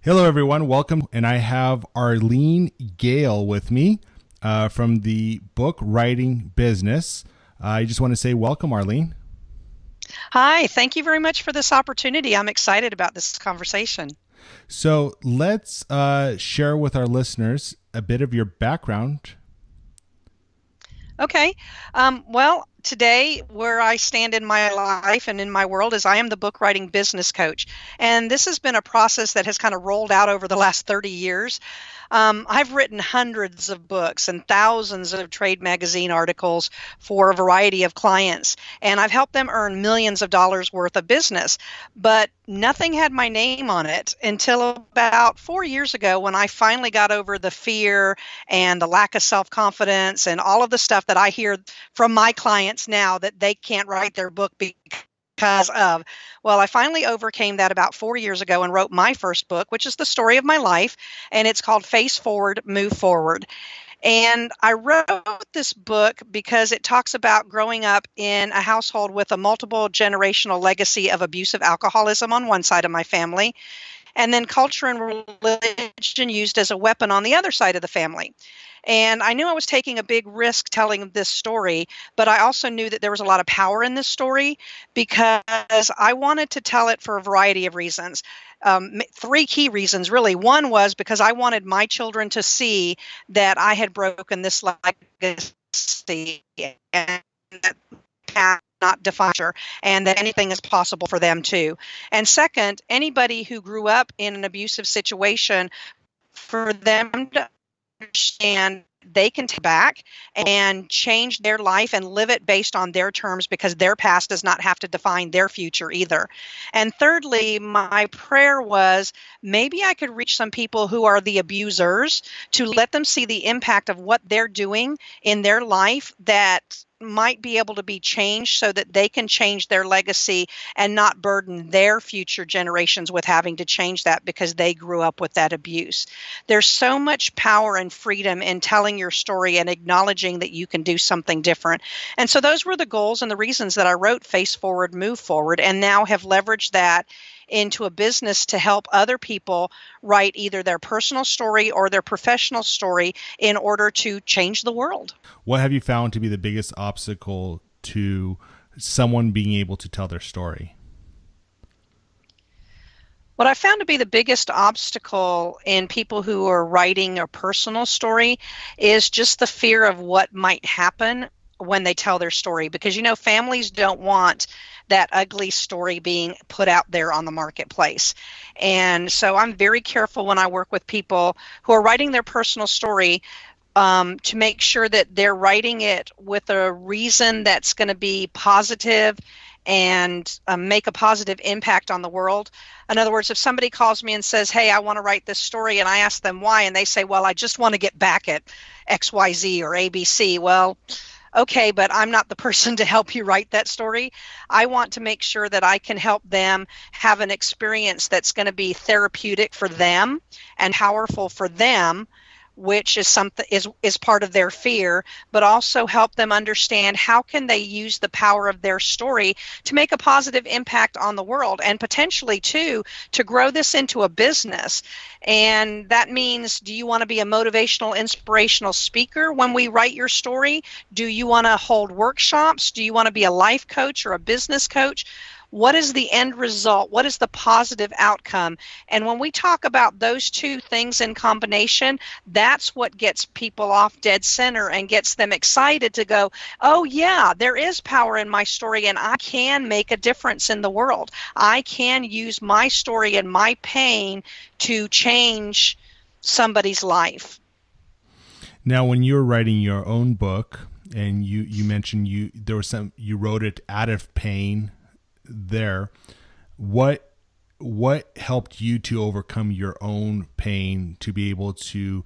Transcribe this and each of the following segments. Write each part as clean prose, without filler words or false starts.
Hello, everyone. Welcome. And I have Arlene Gale with me from the book writing business. I just want to say welcome, Arlene. Hi, thank you very much for this opportunity. I'm excited about this conversation. So let's share with our listeners a bit of your background. Okay. Today, where I stand in my life and in my world is I am the book writing business coach. And this has been a process that has kind of rolled out over the last 30 years. I've written hundreds of books and thousands of trade magazine articles for a variety of clients, and I've helped them earn millions of dollars worth of business. But nothing had my name on it until about 4 years ago when I finally got over the fear and the lack of self confidence and all of the stuff that I hear from my clients now that they can't write their book because of. Well, I finally overcame that about 4 years ago and wrote my first book, which is the story of my life, and it's called Face Forward, Move Forward. And I wrote this book because it talks about growing up in a household with a multiple generational legacy of abusive alcoholism on one side of my family, and then culture and religion used as a weapon on the other side of the family. And I knew I was taking a big risk telling this story, but I also knew that there was a lot of power in this story because I wanted to tell it for a variety of reasons. Three key reasons, really. One was because I wanted my children to see that I had broken this legacy and that path not define her, and that anything is possible for them too. And second, anybody who grew up in an abusive situation, for them to understand they can take back and change their life and live it based on their terms because their past does not have to define their future either. And thirdly, my prayer was maybe I could reach some people who are the abusers to let them see the impact of what they're doing in their life that might be able to be changed so that they can change their legacy and not burden their future generations with having to change that because they grew up with that abuse. There's so much power and freedom in telling your story and acknowledging that you can do something different. And so those were the goals and the reasons that I wrote Face Forward, Move Forward, and now have leveraged that into a business to help other people write either their personal story or their professional story in order to change the world. What have you found to be the biggest obstacle to someone being able to tell their story? What I found to be the biggest obstacle in people who are writing a personal story is just the fear of what might happen when they tell their story. Because, families don't want that ugly story being put out there on the marketplace. And so I'm very careful when I work with people who are writing their personal story to make sure that they're writing it with a reason that's going to be positive and make a positive impact on the world. In other words, if somebody calls me and says, hey, I want to write this story, and I ask them why, and they say, well, I just want to get back at XYZ or ABC. Well, okay, but I'm not the person to help you write that story. I want to make sure that I can help them have an experience that's going to be therapeutic for them and powerful for them, which is something is part of their fear, but also help them understand how can they use the power of their story to make a positive impact on the world and potentially too to grow this into a business. And that means, do you want to be a motivational, inspirational speaker when we write your story? Do you want to hold workshops? Do you want to be a life coach or a business coach? What is the end result? What is the positive outcome? And when we talk about those two things in combination, that's what gets people off dead center and gets them excited to go, oh yeah, there is power in my story and I can make a difference in the world. I can use my story and my pain to change somebody's life. Now, when you were writing your own book, and you mentioned you wrote it out of pain there, what helped you to overcome your own pain to be able to,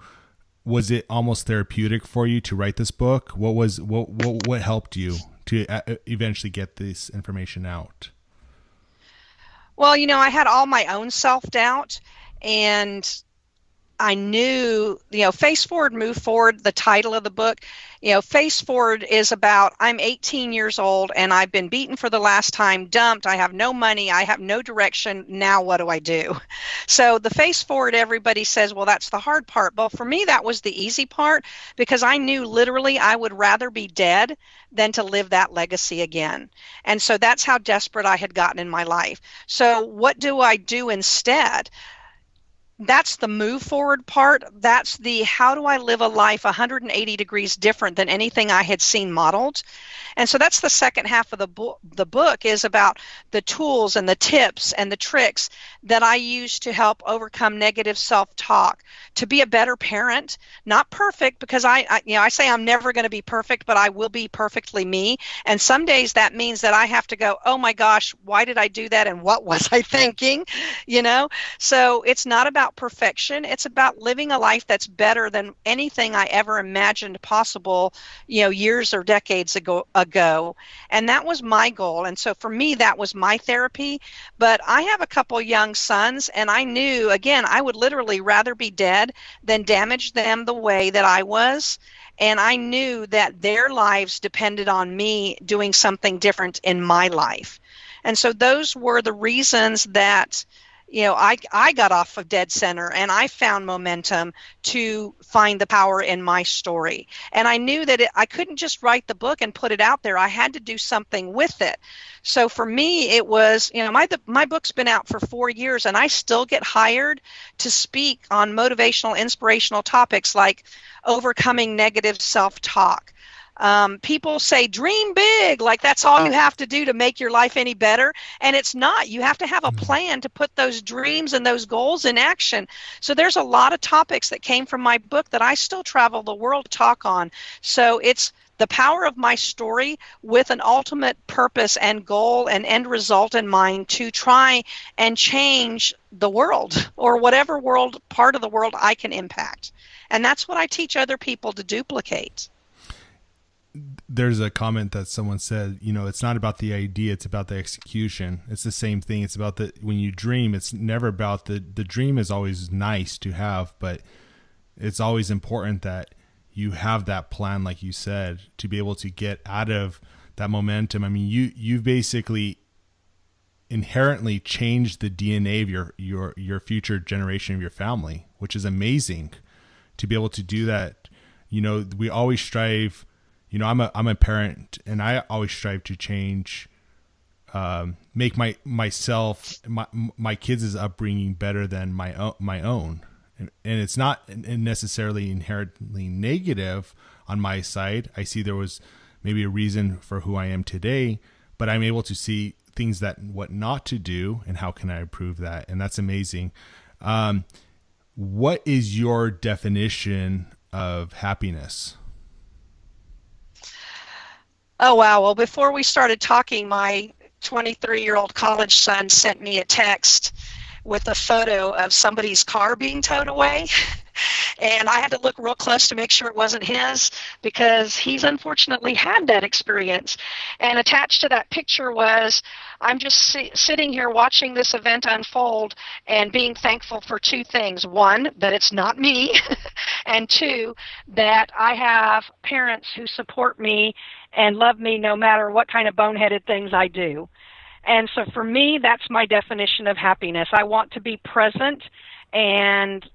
was it almost therapeutic for you to write this book? What helped you to eventually get this information out? Well, I had all my own self-doubt, and I knew, face forward, move forward, the title of the book. Face forward is about I'm 18 years old and I've been beaten for the last time, dumped. I have no money. I have no direction. Now what do I do? So the face forward, everybody says, well, that's the hard part. But for me, that was the easy part because I knew literally I would rather be dead than to live that legacy again. And so that's how desperate I had gotten in my life. So what do I do instead? That's the move forward part. That's the how do I live a life 180 degrees different than anything I had seen modeled. And so that's the second half of the book is about the tools and the tips and the tricks that I use to help overcome negative self-talk, to be a better parent, not perfect because I say I'm never going to be perfect, but I will be perfectly me. And some days that means that I have to go, oh my gosh, why did I do that? And what was I thinking? So it's not about perfection. It's about living a life that's better than anything I ever imagined possible, years or decades ago. And that was my goal. And so for me, that was my therapy. But I have a couple young sons, and I knew, again, I would literally rather be dead than damage them the way that I was. And I knew that their lives depended on me doing something different in my life. And so those were the reasons that I got off of dead center and I found momentum to find the power in my story. And I knew that I couldn't just write the book and put it out there. I had to do something with it. So for me, it was, my book's been out for 4 years and I still get hired to speak on motivational, inspirational topics like overcoming negative self-talk. People say dream big, like that's all you have to do to make your life any better. And it's not. You have to have a plan to put those dreams and those goals in action. So there's a lot of topics that came from my book that I still travel the world to talk on. So it's the power of my story with an ultimate purpose and goal and end result in mind to try and change the world or whatever part of the world I can impact. And that's what I teach other people to duplicate. There's a comment that someone said, it's not about the idea, it's about the execution. It's the same thing. It's about when you dream, it's never about the dream is always nice to have, but it's always important that you have that plan, like you said, to be able to get out of that momentum. I mean, you've basically inherently changed the DNA of your future generation of your family, which is amazing to be able to do that. We always strive. I'm a parent, and I always strive to change, make my kids' upbringing better than my own, and it's not necessarily inherently negative on my side. I see there was maybe a reason for who I am today, but I'm able to see things what not to do and how can I improve that, and that's amazing. What is your definition of happiness? Oh, wow. Well, before we started talking, my 23-year-old college son sent me a text with a photo of somebody's car being towed away. And I had to look real close to make sure it wasn't his because he's unfortunately had that experience. And attached to that picture was, I'm just sitting here watching this event unfold and being thankful for two things. One, that it's not me. And two, that I have parents who support me and love me no matter what kind of boneheaded things I do. And so for me, that's my definition of happiness. I want to be present and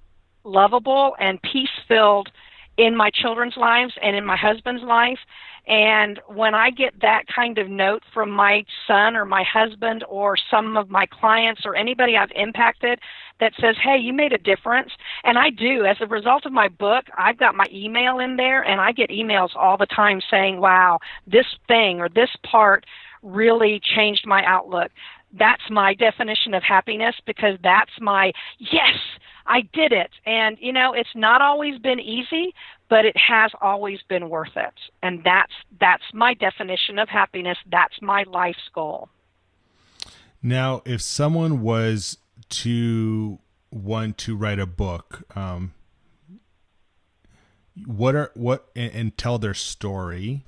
lovable and peace-filled in my children's lives and in my husband's life. And when I get that kind of note from my son or my husband or some of my clients or anybody I've impacted that says, hey, you made a difference, and I do. As a result of my book, I've got my email in there, and I get emails all the time saying, wow, this thing or this part really changed my outlook. That's my definition of happiness because that's my, yes, I did it. And, it's not always been easy, but it has always been worth it. And that's my definition of happiness. That's my life's goal. Now, if someone was to want to write a book, and tell their story,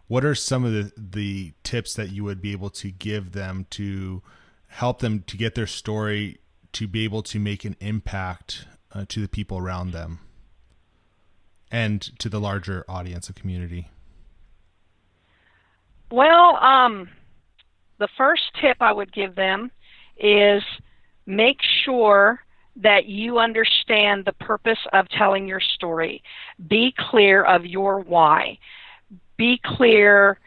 what are some of the tips that you would be able to give them to help them to get their story to be able to make an impact to the people around them and to the larger audience of community? Well, the first tip I would give them is make sure that you understand the purpose of telling your story. Be clear of your why. Be clear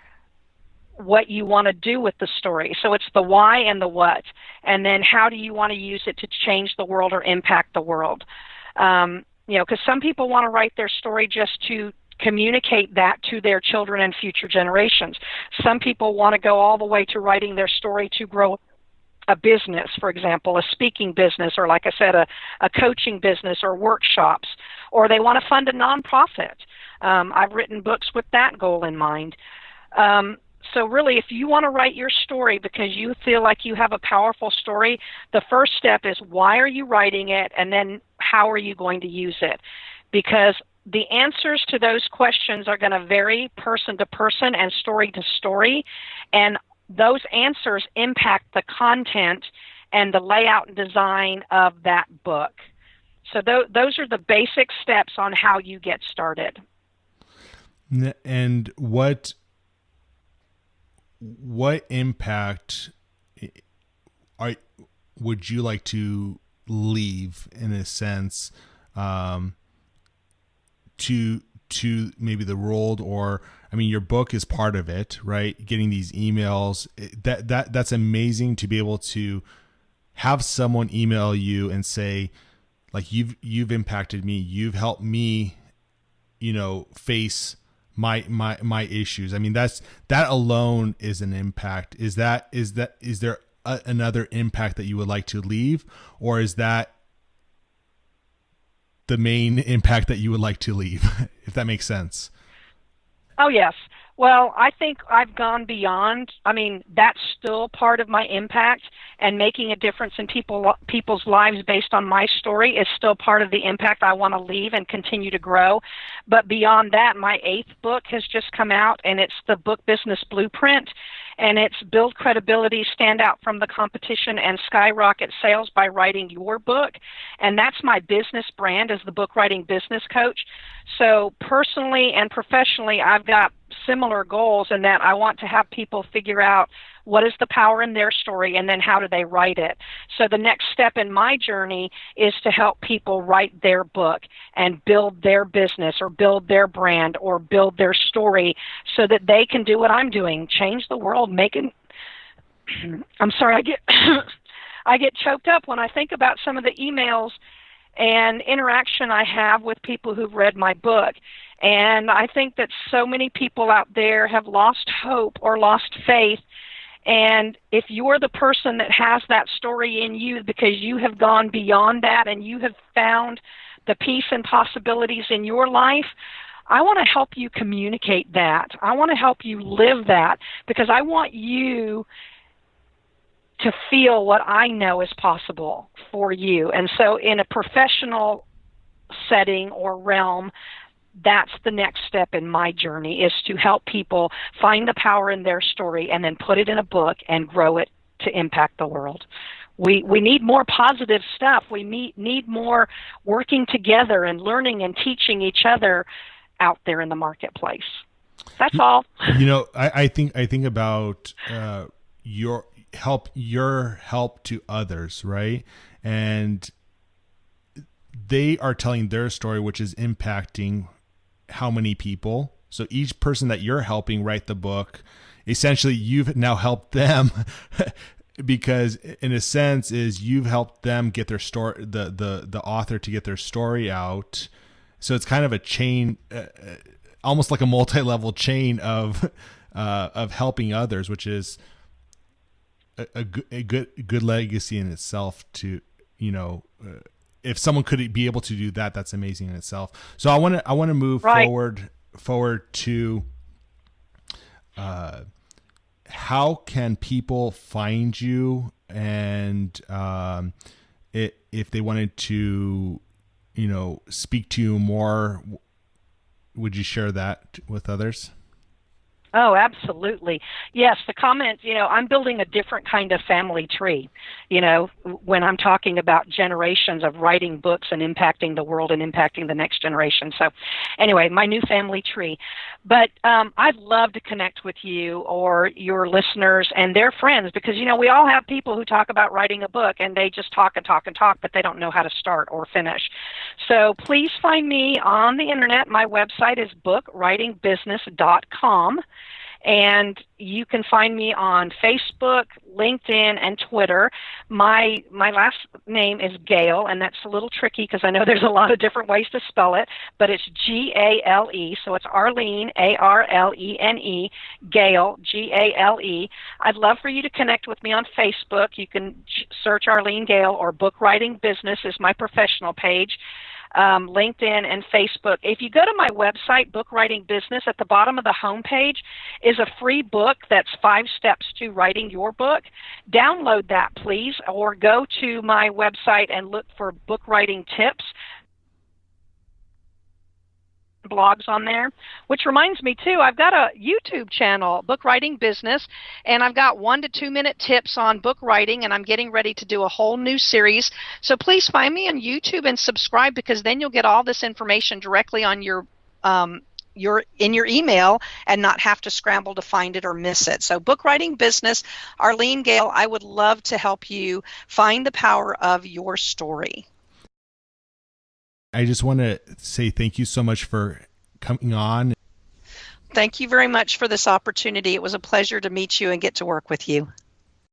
what you want to do with the story. So it's the why and the what. And then how do you want to use it to change the world or impact the world? Because some people want to write their story just to communicate that to their children and future generations. Some people want to go all the way to writing their story to grow a business, for example, a speaking business, or like I said, a coaching business or workshops, or they want to fund a nonprofit. I've written books with that goal in mind. So really, if you want to write your story because you feel like you have a powerful story, the first step is why are you writing it, and then how are you going to use it? Because the answers to those questions are going to vary person to person and story to story, and those answers impact the content and the layout and design of that book. So those are the basic steps on how you get started. And what impact would you like to leave, in a sense, to maybe the world? Or, I mean, your book is part of it, right? Getting these emails, that's amazing to be able to have someone email you and say, like, you've impacted me, you've helped me, face my issues. I mean, that alone is an impact. Is there another impact that you would like to leave, or is that the main impact that you would like to leave, if that makes sense? Oh, yes. Well, I think I've gone beyond. I mean, that's still part of my impact, and making a difference in people's lives based on my story is still part of the impact I want to leave and continue to grow. But beyond that, my 8th book has just come out, and it's the Book Business Blueprint, and it's build credibility, stand out from the competition, and skyrocket sales by writing your book. And that's my business brand as the book writing business coach. So personally and professionally, I've got similar goals in that I want to have people figure out what is the power in their story, and then how do they write it. So the next step in my journey is to help people write their book and build their business or build their brand or build their story so that they can do what I'm doing, change the world, I'm sorry, I get choked up when I think about some of the emails and interaction I have with people who've read my book. And I think that so many people out there have lost hope or lost faith. And if you're the person that has that story in you because you have gone beyond that and you have found the peace and possibilities in your life, I want to help you communicate that. I want to help you live that, because I want you to feel what I know is possible for you. And so in a professional setting or realm, that's the next step in my journey, is to help people find the power in their story and then put it in a book and grow it to impact the world. We need more positive stuff. We need more working together and learning and teaching each other out there in the marketplace. That's all. I think about your help to others, right? And they are telling their story, which is impacting how many people. So each person that you're helping write the book, essentially you've now helped them because in a sense is you've helped them get their story, the author to get their story out. So it's kind of a chain, almost like a multi-level chain of helping others, which is a good legacy in itself. To if someone could be able to do that, that's amazing in itself. So I want to move forward to how can people find you, and if they wanted to speak to you more, would you share that with others? Oh, absolutely. Yes, the comment, I'm building a different kind of family tree, when I'm talking about generations of writing books and impacting the world and impacting the next generation. So anyway, my new family tree. But I'd love to connect with you or your listeners and their friends because, we all have people who talk about writing a book and they just talk and talk and talk, but they don't know how to start or finish. So please find me on the internet. My website is bookwritingbusiness.com. And you can find me on Facebook, LinkedIn, and Twitter. My last name is Gale, and that's a little tricky because I know there's a lot of different ways to spell it, but it's Gale, so it's Arlene, Arlene, Gale, Gale. I'd love for you to connect with me on Facebook. You can search Arlene Gale, or Book Writing Business is my professional page. LinkedIn and Facebook. If you go to my website, Book Writing Business, at the bottom of the homepage is a free book that's 5 steps to writing your book. Download that, please, or go to my website and look for book writing tips. Blogs on there, which reminds me too, I've got a YouTube channel, Book Writing Business, and I've got 1 to 2 minute tips on book writing, and I'm getting ready to do a whole new series. So please find me on YouTube and subscribe, because then you'll get all this information directly on your in your email and not have to scramble to find it or miss it. So Book Writing Business, Arlene Gale, I would love to help you find the power of your story. I just want to say thank you so much for coming on. Thank you very much for this opportunity. It was a pleasure to meet you and get to work with you.